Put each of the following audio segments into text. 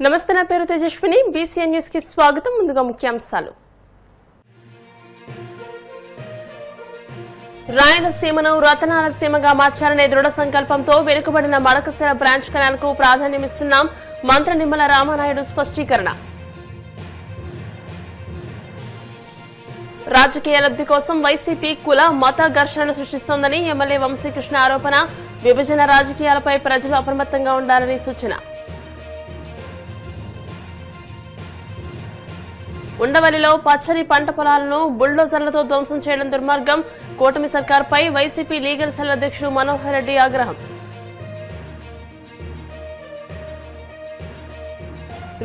నమస్తే, నా పేరు తేజస్విని. బీసీఎన్ న్యూస్ కి స్వాగతం. ముందుగా ముఖ్యాంశాలు. రాయలసీమను రతనాల సీమగా మార్చాలనే దృఢ సంకల్పంతో వెనుకబడిన మడకశిర బ్రాంచ్ కెనాల్ కు ప్రాధాన్యమిస్తున్నాం. మంత్రి నిమ్మల రామానాయుడు స్పష్టీకరణ. రాజకీయ లబ్ధి కోసం వైసీపీ కుల మత ఘర్షణను సృష్టిస్తోందని ఎమ్మెల్యే వంశీకృష్ణ ఆరోపణ. విభజన రాజకీయాలపై ప్రజలు అప్రమత్తంగా ఉండాలని సూచన. ఉండవల్లిలో పచ్చని పంట పొలాలను బుల్డోజర్లతో ధ్వంసం చేయడం దుర్మార్గం. కూటమి సర్కార్పై వైసీపీ లీగల్ సెల్ అధ్యక్షుడు మనోహర్ రెడ్డి ఆగ్రహం.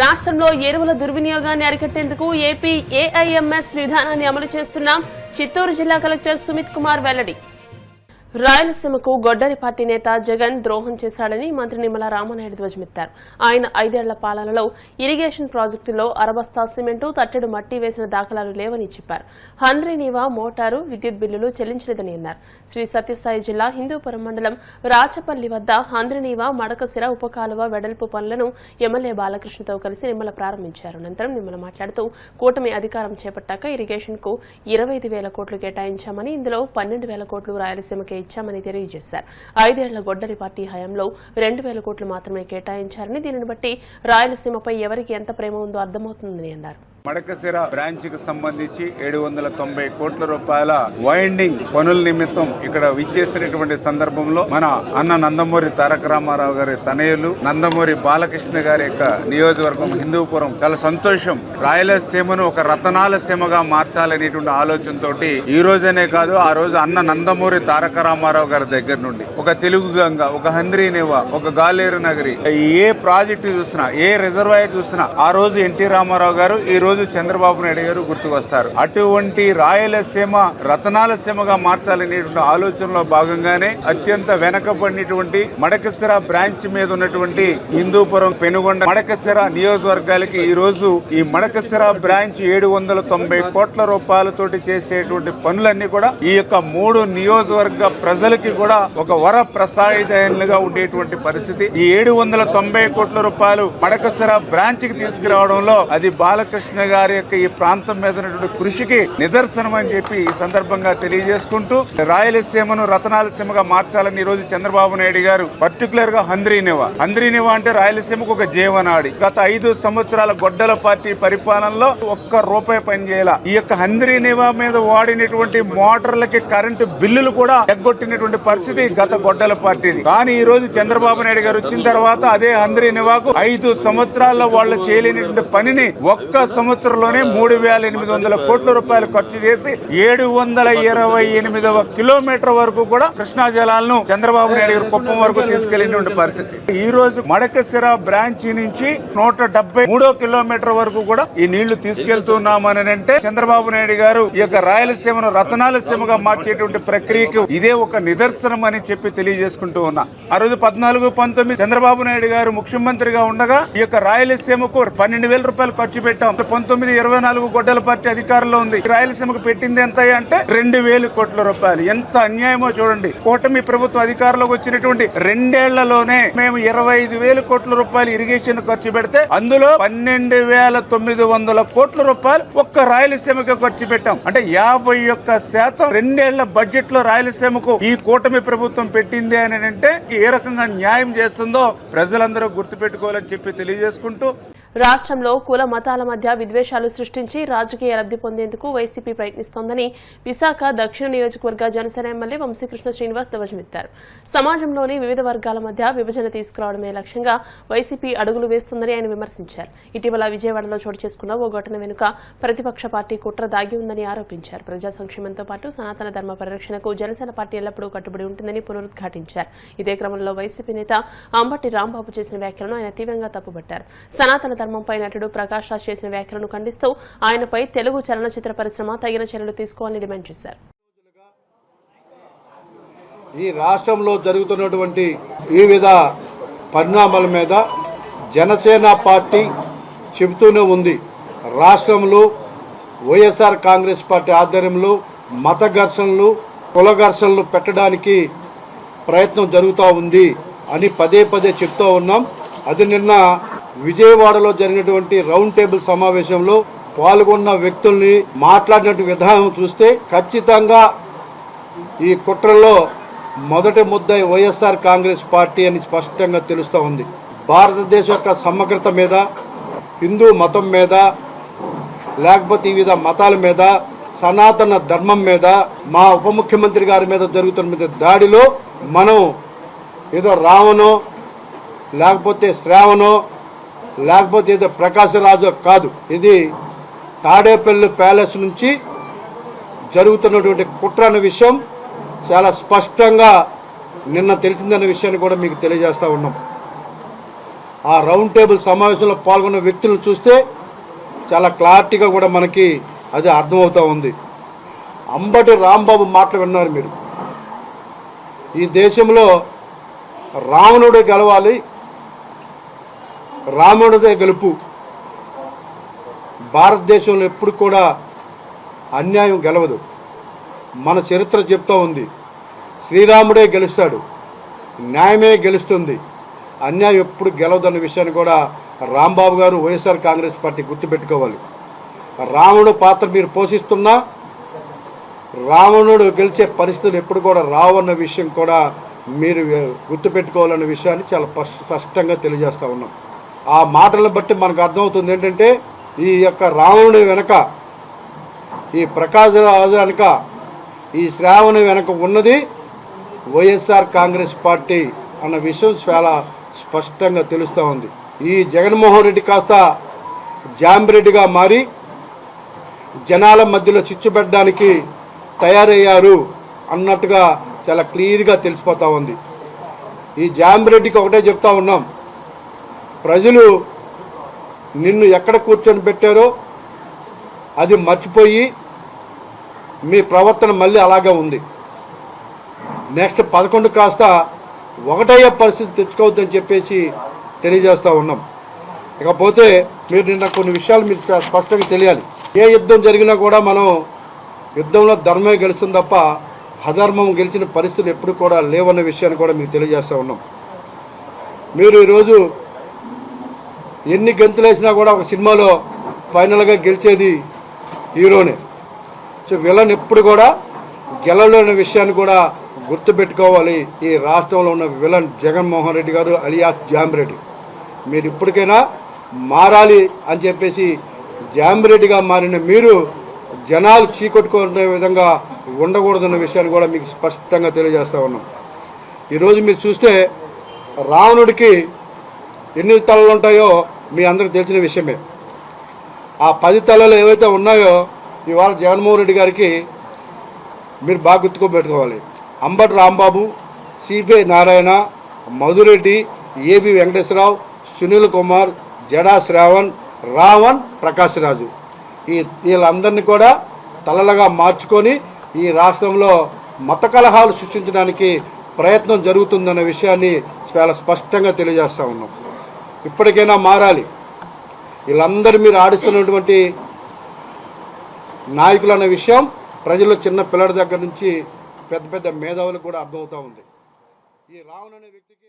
రాష్ట్రంలో ఎరువుల దుర్వినియోగాన్ని అరికట్టేందుకు ఏపీ ఏఐఎంఎస్ విధానాన్ని అమలు చేస్తున్నాం. చిత్తూరు జిల్లా కలెక్టర్ సుమిత్ కుమార్ వెల్లడి. రాయలసీమకు గొడ్డలి పార్టీ నేత జగన్ ద్రోహం చేశాడని మంత్రి నిమ్మల రామానాయుడు ధ్వజమెత్తారు. ఆయన 5 ఏళ్ల పాలనలో ఇరిగేషన్ ప్రాజెక్టులో అరబస్తా సిమెంటు, తట్టెడు మట్టి వేసిన దాఖలాలు లేవని చెప్పారు. హంద్రీనీవా మోటారు, విద్యుత్ బిల్లులు చెల్లించలేదని అన్నారు. శ్రీ సత్యసాయి జిల్లా హిందూపురం మండలం రాచపల్లి వద్ద హంద్రీనీవా మడకశిర ఉపకాలువ వెడల్పు పనులను ఎమ్మెల్యే బాలకృష్ణతో కలిసి నిమ్మల ప్రారంభించారు. అనంతరం నిమ్మల మాట్లాడుతూ కూటమి అధికారం చేపట్టాక ఇరిగేషన్ కు 25,000 కోట్లు కేటాయించామని, ఇందులో 12,000 కోట్లు రాయలసీమకి ఇచ్చామని తెలియజేశారు. 5 ఏళ్ల గొడ్డలి పార్టీ హయాంలో 2,000 కోట్లు మాత్రమే కేటాయించారని, దీనిని బట్టి రాయలసీమపై ఎవరికి ఎంత ప్రేమ ఉందో అర్థమవుతుందని అన్నారు. మడకశిర బ్రాంచ్ కి సంబంధించి 790 కోట్ల రూపాయల వైండింగ్ పనుల నిమిత్తం ఇక్కడ విచ్చేసినటువంటి సందర్భంలో మన అన్న నందమూరి తారక రామారావు గారి తనయులు నందమూరి బాలకృష్ణ గారి యొక్క నియోజకవర్గం హిందూపురం చాలా సంతోషం. రాయలసీమను ఒక రతనాల సీమగా మార్చాలనేటువంటి ఆలోచనతో ఈ రోజనే కాదు, ఆ రోజు అన్న నందమూరి తారక రామారావు గారి దగ్గర నుండి ఒక తెలుగు గంగ, ఒక హంద్రీనివా, ఒక గాలేరు నగరి, ఏ ప్రాజెక్టు చూసినా, ఏ రిజర్వాయర్ చూసినా ఆ రోజు ఎన్టీ రామారావు గారు, ఈ రోజు చంద్రబాబు నాయుడు గారు గుర్తుకొస్తారు. అటువంటి రాయలసీమ రతనాల సీమగా మార్చాలనేటువంటి ఆలోచనలో భాగంగానే అత్యంత వెనకబడినటువంటి మడకశిర బ్రాంచ్ మీద ఉన్నటువంటి హిందూపురం, పెనుగొండ, మడకశిర నియోజకవర్గాలకి ఈ రోజు ఈ మడకశిర బ్రాంచ్ 790 కోట్ల రూపాయలతోటి చేసేటువంటి పనులన్నీ కూడా ఈ యొక్క 3 నియోజకవర్గ ప్రజలకి కూడా ఒక వర ప్రసాదాలుగా ఉండేటువంటి పరిస్థితి. ఈ 790 కోట్ల రూపాయలు మడకశిర బ్రాంచ్ కి తీసుకురావడంలో అది బాలకృష్ణ గారి యొక్క ఈ ప్రాంతం మీద ఉన్నటువంటి కృషికి నిదర్శనం అని చెప్పి ఈ సందర్భంగా తెలియజేసుకుంటూ రాయలసీమను రతనాల సీమగా మార్చాలని ఈ రోజు చంద్రబాబు నాయుడు గారు పర్టికులర్ గా హంద్రీనివా అంటే రాయలసీమకు ఒక జీవనాడి. గత 5 సంవత్సరాల గొడ్డల పార్టీ పరిపాలనలో ఒక్క రూపాయి పనిచేయాల. ఈ యొక్క హంద్రీనివా మీద వాడినటువంటి మోటార్లకి కరెంటు బిల్లులు కూడా ఎగ్గొట్టినటువంటి పరిస్థితి గత గొడ్డల పార్టీది. కానీ ఈ రోజు చంద్రబాబు నాయుడు గారు వచ్చిన తర్వాత అదే హంద్రీనివాకు 5 సంవత్సరాల్లో వాళ్ళు చేయలేనటువంటి పనిని ఒక్క సంవత్సరంలోనే 3,800 కోట్ల రూపాయలు ఖర్చు చేసి 728వ కిలోమీటర్ వరకు కూడా కృష్ణా జలాలను చంద్రబాబు నాయుడు గారు కుప్పం వరకు తీసుకెళ్లినటువంటి పరిస్థితి. ఈ రోజు మడకశిర బ్రాంచ్ నుంచి 173వ కిలోమీటర్ వరకు కూడా ఈ నీళ్లు తీసుకెళ్తున్నామని అంటే చంద్రబాబు నాయుడు గారు ఈ యొక్క రాయలసీమను రతనాల సీమగా మార్చేటువంటి ప్రక్రియకు ఇదే ఒక నిదర్శనం అని చెప్పి తెలియజేసుకుంటూ ఉన్నా. ఆ రోజు 14, 19 చంద్రబాబు నాయుడు గారు ముఖ్యమంత్రిగా ఉండగా ఈ యొక్క రాయలసీమకు 12,000 రూపాయలు ఖర్చు పెట్టాం. 19, 24 గొడ్డల పార్టీ అధికారంలో ఉంది. రాయలసీమకు పెట్టింది ఎంత అంటే 2,000 కోట్ల రూపాయలు. ఎంత అన్యాయమో చూడండి. కూటమి ప్రభుత్వం అధికారంలోకి వచ్చినటువంటి 2 ఏళ్లలోనే మేము 25,000 కోట్ల రూపాయలు ఇరిగేషన్ ఖర్చు పెడితే అందులో 12,900 కోట్ల రూపాయలు ఒక్క రాయలసీమకు ఖర్చు పెట్టాం. అంటే 51% 2 ఏళ్ల బడ్జెట్ లో రాయలసీమకు ఈ కూటమి ప్రభుత్వం పెట్టింది అని అంటే ఏ రకంగా న్యాయం చేస్తుందో ప్రజలందరూ గుర్తుపెట్టుకోవాలని చెప్పి తెలియజేసుకుంటూ రాష్ట్రంలో కుల మతాల మధ్య విద్వేషాలు సృష్టించి రాజకీయ లబ్ధి పొందేందుకు వైసీపీ ప్రయత్నిస్తోందని విశాఖ దక్షిణ నియోజకవర్గ జనసేన ఎమ్మెల్యే వంశీకృష్ణ శ్రీనివాస్ ధ్వజమెత్తారు. సమాజంలోని వివిధ వర్గాల మధ్య విభజన తీసుకురావడమే లక్ష్యంగా వైసీపీ అడుగులు వేస్తుందని ఆయన విమర్శించారు. ఇటీవల విజయవాడలో చోటు చేసుకున్న ఓ ఘటన వెనుక ప్రతిపక్ష పార్టీ కుట్ర దాగి ఉందని ఆరోపించారు. ప్రజా సంక్షేమంతో పాటు సనాతన ధర్మ పరిరక్షణకు జనసేన పార్టీ ఎల్లప్పుడూ కట్టుబడి ఉంటుందని పునరుద్ఘాటించారు. ఇదే క్రమంలో వైసీపీ నేత అంబటి రాంబాబు చేసిన వ్యాఖ్యలను ఆయన తీవ్రంగా తప్పుపట్టారు. సనాతన ధర్మంపై నటుడు ప్రకాష్ రాజ్ చేసిన వ్యాఖ్యలను ఖండిస్తూ ఆయనపై తెలుగు చలనచిత్ర పరిశ్రమ తగిన చర్యలు తీసుకోవాలని డిమాండ్ చేశారు. ఈ రాష్ట్రంలో జరుగుతున్నటువంటి వివిధ పరిణామాల మీద జనసేన పార్టీ చెబుతూనే ఉంది. రాష్ట్రంలో వైఎస్ఆర్ కాంగ్రెస్ పార్టీ ఆధ్వర్యంలో మత ఘర్షణలు, కుల ఘర్షణలు పెట్టడానికి ప్రయత్నం జరుగుతూ ఉంది అని పదే పదే చెప్తూ ఉన్నాం. అది నిన్న విజయవాడలో జరిగినటువంటి రౌండ్ టేబుల్ సమావేశంలో పాల్గొన్న వ్యక్తుల్ని మాట్లాడినట్టు విధానం చూస్తే ఖచ్చితంగా ఈ కుట్రలో మొదటి ముద్దాయి వైఎస్ఆర్ కాంగ్రెస్ పార్టీ అని స్పష్టంగా తెలుస్తూ ఉంది. భారతదేశం యొక్క సమగ్రత మీద, హిందూ మతం మీద, లేకపోతే వివిధ మతాల మీద, సనాతన ధర్మం మీద, మా ఉప ముఖ్యమంత్రి గారి మీద జరుగుతున్న దాడిలో మనం ఏదో రావణో లేకపోతే శ్రావణో లేకపోతే ఏదో ప్రకాశరాజు కాదు, ఇది తాడేపల్లి ప్యాలెస్ నుంచి జరుగుతున్నటువంటి కుట్ర అనే విషయం చాలా స్పష్టంగా నిన్న తెలిసిందన్న విషయాన్ని కూడా మీకు తెలియజేస్తూ ఉన్నాం. ఆ రౌండ్ టేబుల్ సమావేశంలో పాల్గొన్న వ్యక్తులను చూస్తే చాలా క్లారిటీగా కూడా మనకి అది అర్థమవుతూ ఉంది. అంబటి రాంబాబు మాటలు విన్నారు మీరు. ఈ దేశంలో రావణుడు గెలవాలి, రావణుడే గెలుపు. భారతదేశంలో ఎప్పుడు కూడా అన్యాయం గెలవదు. మన చరిత్ర చెప్తూ ఉంది, శ్రీరాముడే గెలుస్తాడు, న్యాయమే గెలుస్తుంది, అన్యాయం ఎప్పుడు గెలవదన్న విషయాన్ని కూడా రాంబాబు గారు వైఎస్ఆర్ కాంగ్రెస్ పార్టీ గుర్తుపెట్టుకోవాలి. రావణుడు పాత్ర మీరు పోషిస్తున్నా రావణుడు గెలిచే పరిస్థితులు ఎప్పుడు కూడా రావన్న విషయం కూడా మీరు గుర్తుపెట్టుకోవాలన్న విషయాన్ని చాలా స్పష్టంగా తెలియజేస్తూ ఉన్నాం. ఆ మాటలను బట్టి మనకు అర్థమవుతుంది ఏంటంటే ఈ యొక్క రావణుడి వెనక, ఈ ప్రకాశరాజు వెనక, ఈ శ్రావణి వెనక ఉన్నది వైఎస్ఆర్ కాంగ్రెస్ పార్టీ అన్న విషయం చాలా స్పష్టంగా తెలుస్తూ ఉంది. ఈ జగన్మోహన్ రెడ్డి కాస్త జాంబిరెడ్డిగా మారి జనాల మధ్యలో చిచ్చుపెట్టడానికి తయారయ్యారు అన్నట్టుగా చాలా క్లియర్గా తెలిసిపోతూ ఉంది. ఈ జాంబిరెడ్డికి ఒకటే చెప్తా ఉన్నాం, ప్రజలు నిన్ను ఎక్కడ కూర్చొని పెట్టారో అది మర్చిపోయి మీ ప్రవర్తన మళ్ళీ అలాగే ఉంది. నెక్స్ట్ 11 కాస్త ఒకటయ్యే పరిస్థితి తెచ్చుకోవద్దని చెప్పేసి తెలియజేస్తూ ఉన్నాం. ఇకపోతే మీరు నిన్న కొన్ని విషయాలు మీకు స్పష్టంగా తెలియాలి. ఏ యుద్ధం జరిగినా కూడా మనం యుద్ధంలో ధర్మమే గెలుస్తుంది తప్ప అధర్మం గెలిచిన పరిస్థితులు ఎప్పుడు కూడా లేవన్న విషయాన్ని కూడా మీకు తెలియజేస్తూ ఉన్నాం. మీరు ఈరోజు ఎన్ని గెంతులు వేసినా కూడా ఒక సినిమాలో ఫైనల్గా గెలిచేది హీరోనే. సో విలన్ ఎప్పుడు కూడా గెలవలేని విషయాన్ని కూడా గుర్తుపెట్టుకోవాలి. ఈ రాష్ట్రంలో ఉన్న విలన్ జగన్మోహన్ రెడ్డి గారు అలియాస్ జాంబిరెడ్డి. మీరు ఇప్పటికైనా మారాలి అని చెప్పేసి జాంబిరెడ్డిగా మారిన మీరు జనాలు చీకొట్టుకునే విధంగా ఉండకూడదన్న విషయాన్ని కూడా మీకు స్పష్టంగా తెలియజేస్తూ ఉన్నాం. ఈరోజు మీరు చూస్తే రావణుడికి ఎన్ని తలలు ఉంటాయో మీ అందరికి తెలిసిన విషయమే. ఆ 10 తలలు ఏవైతే ఉన్నాయో ఇవాళ జగన్మోహన్ రెడ్డి గారికి మీరు బాగా గుర్తుకోబెట్టుకోవాలి. అంబటి రాంబాబు, సిబిఐ నారాయణ, మధురెడ్డి, ఏబి వెంకటేశ్వరరావు, సునీల్ కుమార్, జడా శ్రావణ్, రావణ్, ప్రకాశరాజు, వీళ్ళందరినీ కూడా తలలుగా మార్చుకొని ఈ రాష్ట్రంలో మత కలహాలు సృష్టించడానికి ప్రయత్నం జరుగుతుందన్న విషయాన్ని చాలా స్పష్టంగా తెలియజేస్తూ ఉన్నాం. ఇప్పటికైనా మారాలి. వీళ్ళందరూ మీరు ఆడిస్తున్నటువంటి నాయకులు అన్న విషయం ప్రజల్లో చిన్న పిల్లల దగ్గర నుంచి పెద్ద పెద్ద మేధావులకు కూడా అర్థమవుతూ ఉంది. ఈ రావణ్ అనే వ్యక్తికి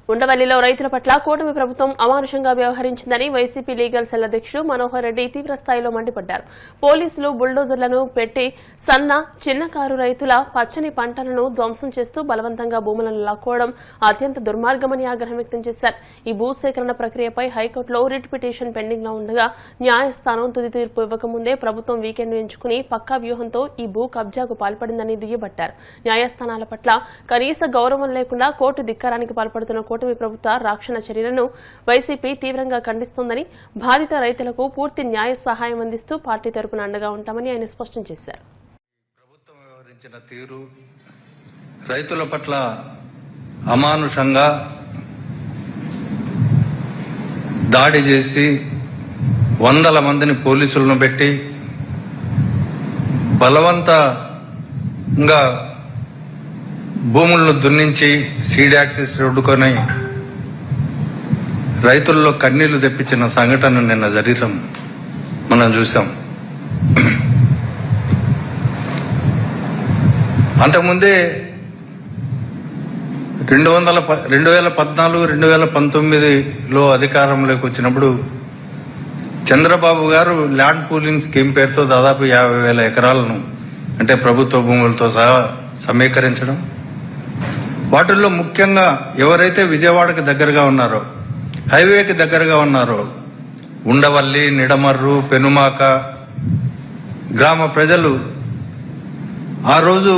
ఉండవల్లిలో రైతుల పట్ల కూటమి ప్రభుత్వం అమానుషంగా వ్యవహరించిందని వైసీపీ లీగల్ సెల్ అధ్యక్షుడు మనోహర్ రెడ్డి తీవ్రస్థాయిలో మండిపడ్డారు. పోలీసులు బుల్డోజర్లను పెట్టి సన్న, చిన్నకారు రైతుల పచ్చని పంటలను ధ్వంసం చేస్తూ బలవంతంగా భూములను లాక్కోవడం అత్యంత దుర్మార్గమని ఆగ్రహం వ్యక్తం చేశారు. ఈ భూసేకరణ ప్రక్రియపై హైకోర్టులో రిట్ పిటిషన్ పెండింగ్ లో ఉండగా న్యాయస్థానం తుది తీర్పు ఇవ్వకముందే ప్రభుత్వం వీకెండ్ ఎంచుకుని పక్కా వ్యూహంతో ఈ భూ కబ్జాకు పాల్పడిందని దుయ్యబట్టారు. న్యాయస్థానాల పట్ల కనీస గౌరవం లేకుండా కోర్టు ధిక్కారానికి పాల్పడుతున్న కూటమి ప్రభుత్వ రాక్షణ చర్యలను వైసీపీ తీవ్రంగా ఖండిస్తోందని, బాధిత రైతులకు పూర్తి న్యాయ సహాయం అందిస్తూ పార్టీ తరపున అండగా ఉంటామని ఆయన స్పష్టం చేశారు. ప్రభుత్వం వ్యవహరించిన తీరు, రైతుల పట్ల అమానుషంగా దాడి చేసి 100 మందిని పోలీసులను పెట్టి బలవంతంగా భూములను దున్నించి సీడ్ యాక్సెస్ రోడ్డుకొని రైతుల్లో కన్నీళ్లు తెప్పించిన సంఘటన నిన్న జరగడం మనం చూసాం. అంతకుముందే 2014, 2019లో అధికారంలోకి వచ్చినప్పుడు చంద్రబాబు గారు ల్యాండ్ పూలింగ్ స్కీమ్ పేరుతో దాదాపు 50,000 ఎకరాలను అంటే ప్రభుత్వ భూములతో సహా సమీకరించడం, వాటిల్లో ముఖ్యంగా ఎవరైతే విజయవాడకి దగ్గరగా ఉన్నారో, హైవేకి దగ్గరగా ఉన్నారో, ఉండవల్లి, నిడమర్రు, పెనుమాక గ్రామ ప్రజలు ఆ రోజు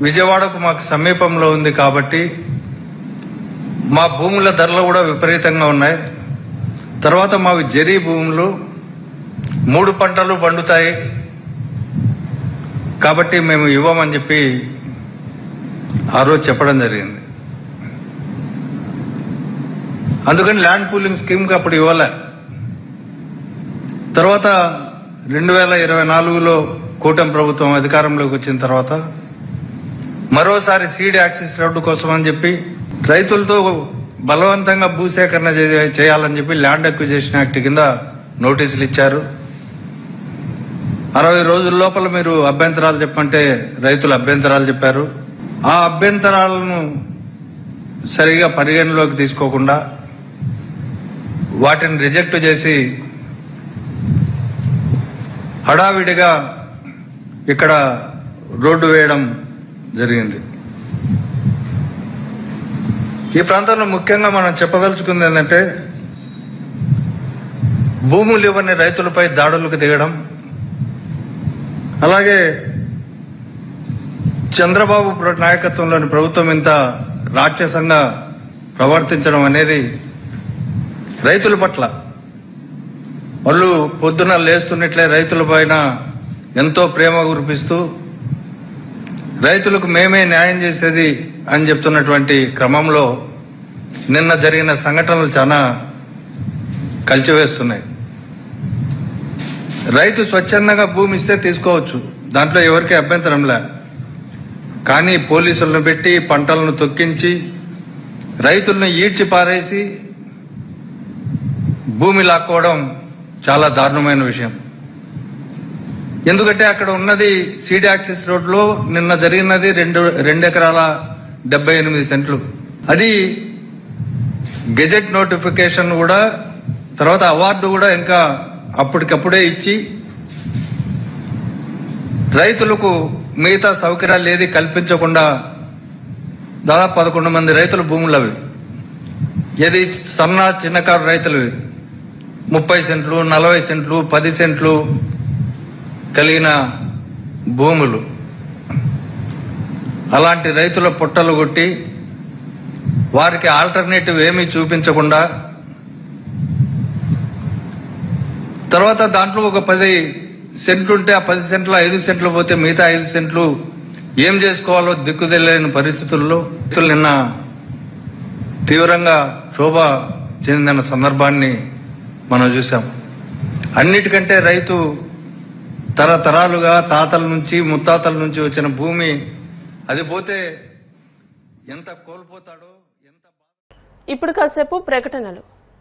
విజయవాడకు మాకు సమీపంలో ఉంది కాబట్టి మా భూముల ధరలు కూడా విపరీతంగా ఉన్నాయి. తర్వాత మావి జరీ భూములు 3 పంటలు పండుతాయి కాబట్టి మేము ఇవ్వమని చెప్పి ఆ రోజు చెప్పడం జరిగింది. అందుకని ల్యాండ్ పూలింగ్ స్కీమ్కి అప్పుడు ఇవ్వలే. తర్వాత 2024లో కూటమి ప్రభుత్వం అధికారంలోకి వచ్చిన తర్వాత మరోసారి సీడ్ యాక్సిస్ రోడ్డు కోసం అని చెప్పి రైతులతో బలవంతంగా భూసేకరణ చేయాలని చెప్పి ల్యాండ్ అక్విజిషన్ యాక్ట్ కింద నోటీసులు ఇచ్చారు. 60 రోజుల లోపల మీరు అభ్యంతరాలు చెప్పంటే రైతులు అభ్యంతరాలు చెప్పారు. ఆ అభ్యంతరాలను సరిగా పరిగణలోకి తీసుకోకుండా వాటిని రిజెక్ట్ చేసి హడావిడిగా ఇక్కడ రోడ్డు వేయడం జరిగింది. ఈ ప్రాంతంలో ముఖ్యంగా మనం చెప్పదలుచుకుంది ఏంటంటే భూములు ఇవ్వని రైతులపై దాడులకు దిగడం, అలాగే చంద్రబాబు నాయకత్వంలోని ప్రభుత్వం ఇంత రాక్షసంగా ప్రవర్తించడం అనేది రైతుల పట్ల, వాళ్ళు పొద్దున లేస్తున్నట్లే రైతుల పైన ఎంతో ప్రేమ కురిపిస్తూ రైతులకు మేమే న్యాయం చేసేది అని చెప్తున్నటువంటి క్రమంలో నిన్న జరిగిన సంఘటనలు చాలా కలిచివేస్తున్నాయి. రైతు స్వచ్ఛందంగా భూమి ఇస్తే తీసుకోవచ్చు, దాంట్లో ఎవరికీ అభ్యంతరం లే. కానీ పోలీసులను పెట్టి పంటలను తొక్కించి రైతులను ఈడ్చి పారేసి భూమి లాక్కోవడం చాలా దారుణమైన విషయం. ఎందుకంటే అక్కడ ఉన్నది సీడ్ యాక్సిస్ రోడ్లో నిన్న జరిగినది 2 ఎకరాల 78 సెంట్లు. అది గెజెట్ నోటిఫికేషన్ కూడా, తర్వాత అవార్డు కూడా ఇంకా అప్పటికప్పుడే ఇచ్చి రైతులకు మిగతా సౌకర్యాలు ఏది కల్పించకుండా దాదాపు 11 మంది రైతుల భూములు అవి. ఏది చిన్నకారు రైతులు 30 సెంట్లు, 40 సెంట్లు, 10 సెంట్లు కలిగిన భూములు. అలాంటి రైతుల పొట్టలు కొట్టి వారికి ఆల్టర్నేటివ్ ఏమీ చూపించకుండా, తర్వాత దాంట్లో ఒక 10 సెంట్లు ఉంటే ఆ 10 సెంట్లు 5 సెంట్లు పోతే మిగతా 5 సెంట్లు ఏం చేసుకోవాలో దిక్కుదెలేని పరిస్థితుల్లో రైతులు నిన్న తీవ్రంగా క్షోభ చెందిన సందర్భాన్ని మనం చూసాం. అన్నిటికంటే రైతు తరతరాలుగా తాతల నుంచి ముత్తాతల నుంచి వచ్చిన భూమి, అది పోతే ఎంత కోల్పోతాడో. ఇప్పుడు కాసేపు ప్రకటనలు.